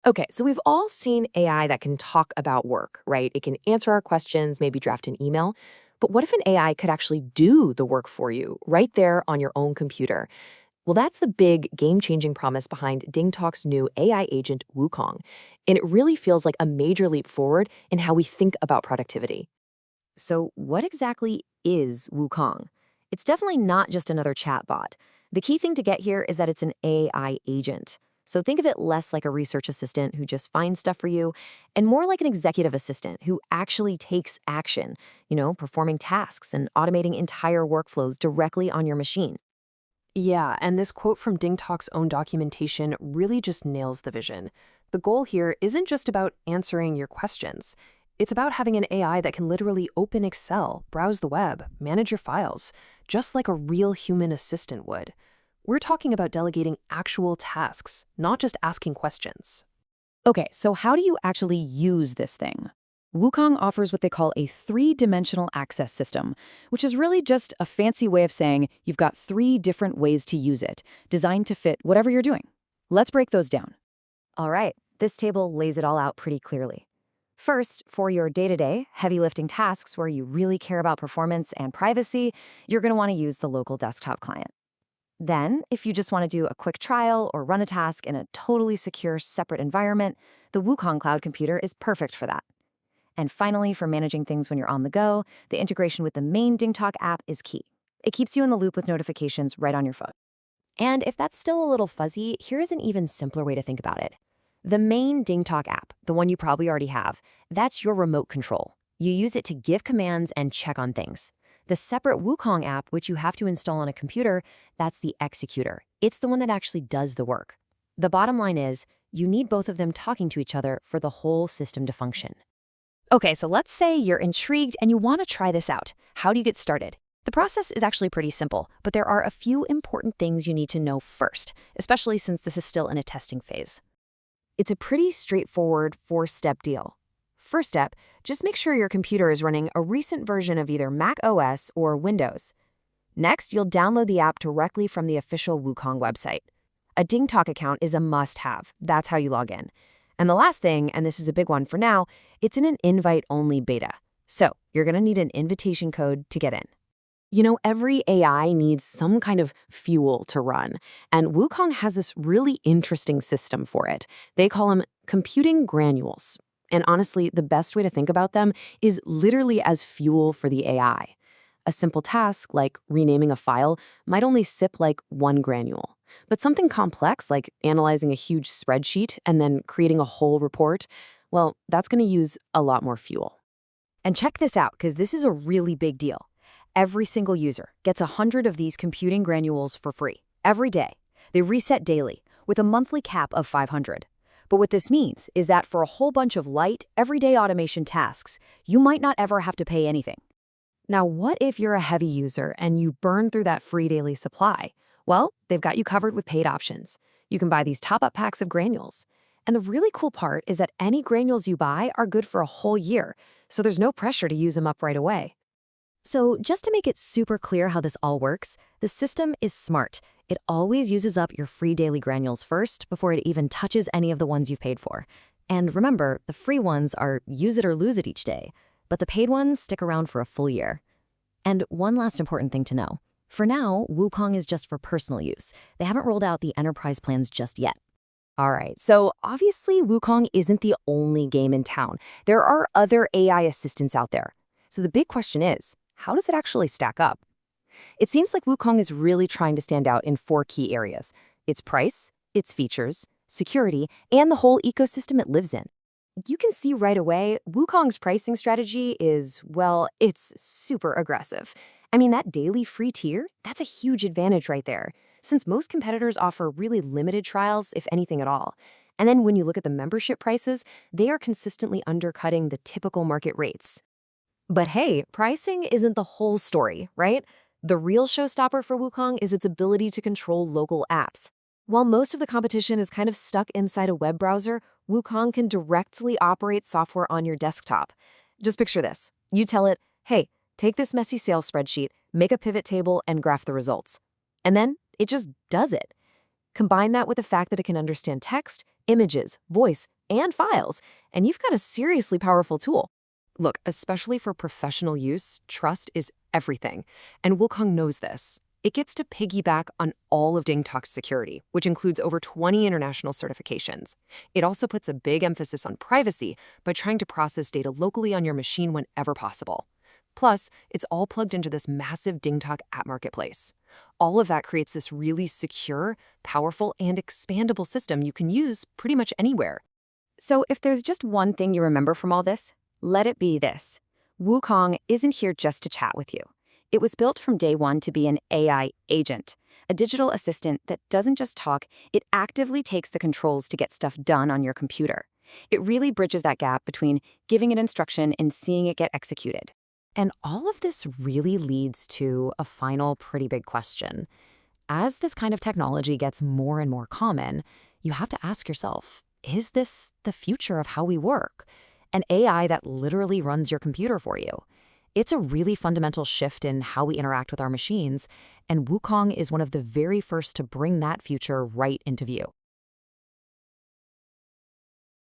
Okay, so we've all seen AI that can talk about work, right? It can answer our questions, maybe draft an email. But what if an AI could actually do the work for you right there on your own computer? Well, that's the big game changing promise behind DingTalk's new AI agent, Wukong. And it really feels like a major leap forward in how we think about productivity. So, what exactly is Wukong? It's definitely not just another chatbot. The key thing to get here is that it's an AI agent. So, think of it less like a research assistant who just finds stuff for you, and more like an executive assistant who actually takes action, performing tasks and automating entire workflows directly on your machine. Yeah, and this quote from Ding Talk's own documentation really just nails the vision. The goal here isn't just about answering your questions. It's about having an AI that can literally open Excel, browse the web, manage your files, just like a real human assistant would. We're talking about delegating actual tasks, not just asking questions. Okay, so how do you actually use this thing? Wukong offers what they call a three-dimensional access system, which is really just a fancy way of saying you've got three different ways to use it, designed to fit whatever you're doing. Let's break those down. All right, this table lays it all out pretty clearly. First, for your day-to-day, heavy lifting tasks where you really care about performance and privacy, you're going to want to use the local desktop client. Then, if you just want to do a quick trial or run a task in a totally secure, separate environment, the Wukong Cloud computer is perfect for that. And finally, for managing things when you're on the go, the integration with the main DingTalk app is key. It keeps you in the loop with notifications right on your phone. And if that's still a little fuzzy, here's an even simpler way to think about it. The main DingTalk app, the one you probably already have, that's your remote control. You use it to give commands and check on things. The separate Wukong app, which you have to install on a computer, that's the executor. It's the one that actually does the work. The bottom line is, you need both of them talking to each other for the whole system to function. Okay, so let's say you're intrigued and you want to try this out. How do you get started? The process is actually pretty simple, but there are a few important things you need to know first, especially since this is still in a testing phase. It's a pretty straightforward four-step deal. First step, just make sure your computer is running a recent version of either Mac OS or Windows. Next, you'll download the app directly from the official Wukong website. A DingTalk account is a must-have. That's how you log in. And the last thing, and this is a big one for now, it's in an invite-only beta. So you're going to need an invitation code to get in. You know, every AI needs some kind of fuel to run, and Wukong has this really interesting system for it. They call them computing granules. And honestly, the best way to think about them is literally as fuel for the AI. A simple task, like renaming a file, might only sip like one granule. But something complex, like analyzing a huge spreadsheet and then creating a whole report, well, that's going to use a lot more fuel. And check this out, because this is a really big deal. Every single user gets 100 of these computing granules for free, every day. They reset daily, with a monthly cap of 500. But what this means is that for a whole bunch of light, everyday automation tasks, you might not ever have to pay anything. Now, what if you're a heavy user and you burn through that free daily supply? Well, they've got you covered with paid options. You can buy these top-up packs of granules. And the really cool part is that any granules you buy are good for a whole year, so there's no pressure to use them up right away. So just to make it super clear how this all works, the system is smart. It always uses up your free daily granules first before it even touches any of the ones you've paid for. And remember, the free ones are use it or lose it each day, but the paid ones stick around for a full year. And one last important thing to know. For now, Wukong is just for personal use. They haven't rolled out the enterprise plans just yet. All right, so obviously Wukong isn't the only game in town. There are other AI assistants out there. So the big question is, how does it actually stack up? It seems like Wukong is really trying to stand out in four key areas: its price, its features, security, and the whole ecosystem it lives in. You can see right away, Wukong's pricing strategy is, well, it's super aggressive. I mean, that daily free tier, that's a huge advantage right there, since most competitors offer really limited trials, if anything at all. And then when you look at the membership prices, they are consistently undercutting the typical market rates. But hey, pricing isn't the whole story, right? The real showstopper for Wukong is its ability to control local apps. While most of the competition is kind of stuck inside a web browser, Wukong can directly operate software on your desktop. Just picture this. You tell it, hey, take this messy sales spreadsheet, make a pivot table, and graph the results. And then it just does it. Combine that with the fact that it can understand text, images, voice, and files, and you've got a seriously powerful tool. Look, especially for professional use, trust is everything, and Wukong knows this. It gets to piggyback on all of DingTalk's security, which includes over 20 international certifications. It also puts a big emphasis on privacy by trying to process data locally on your machine whenever possible. Plus, it's all plugged into this massive DingTalk app marketplace. All of that creates this really secure, powerful, and expandable system you can use pretty much anywhere. So if there's just one thing you remember from all this, let it be this. Wukong isn't here just to chat with you. It was built from day one to be an AI agent, a digital assistant that doesn't just talk, it actively takes the controls to get stuff done on your computer. It really bridges that gap between giving it instruction and seeing it get executed. And all of this really leads to a final pretty big question. As this kind of technology gets more and more common, you have to ask yourself, is this the future of how we work? An AI that literally runs your computer for you. It's a really fundamental shift in how we interact with our machines, and Wukong is one of the very first to bring that future right into view.